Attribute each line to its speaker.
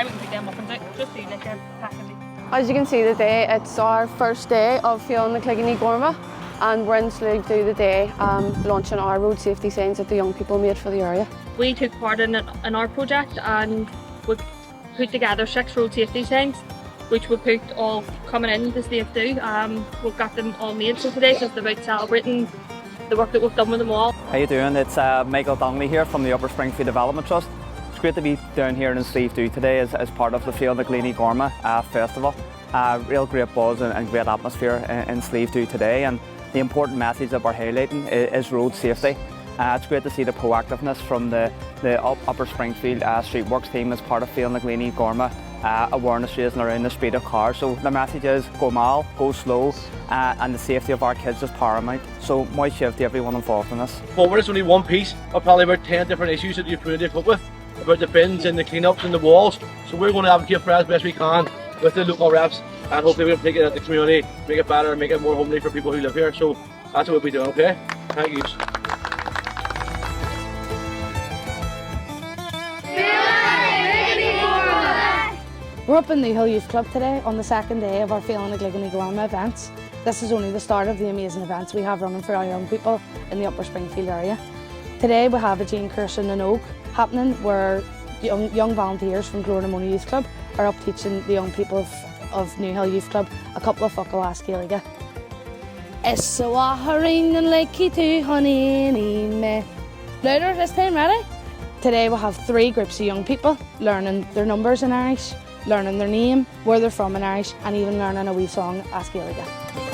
Speaker 1: we can pick them up and just do like a packaging.
Speaker 2: As you can see today, it's our first day of Fianna Cloigheaney Gorma, and we're in Sliabh Dubh today launching our road safety signs that the young people made for the area.
Speaker 1: We took part in our project and we put together 6 road safety signs, which we put all coming in to Sliabh Dubh. We've got them all made, so today's just about celebrating the work that we've done with them all.
Speaker 3: How you doing? It's Michael Donnelly here from the Upper Springfield Development Trust. It's great to be down here in Sliabh Dubh today as part of the Fianna Cloigheaney Gorma Festival. Real great buzz and great atmosphere in Sliabh Dubh today, and the important message that we're highlighting is road safety. It's great to see the proactiveness from the Upper Springfield Streetworks team as part of Fianna Cloigheaney Gorma awareness raising around the speed of cars. So the message is go mild, go slow, and the safety of our kids is paramount. So my shift to everyone involved in this.
Speaker 4: Forward is only one piece of probably about 10 different issues that you've put to cope with, about the bins and the clean-ups and the walls. So we're going to advocate for as best we can with the local reps, and hopefully we'll take it at the community, make it better, make it more homely for people who live here. So that's what we'll be doing, okay? Thank you.
Speaker 5: We're up in Newhill Youth Club today on the second day of our Fianna Cloigheaney Gorma events. This is only the start of the amazing events we have running for our young people in the Upper Springfield area. Today we have a Dianchúrsa in Oak happening where young volunteers from Cumann Óige Youth Club are up teaching the young people of Newhill Youth Club a couple of dátheangacha Céilí. Is so ahering and likey to honey me. Louder this time, ready? Today we'll have 3 groups of young people learning their numbers in Irish, learning their name, where they're from in Irish, and even learning a wee song as Céilí.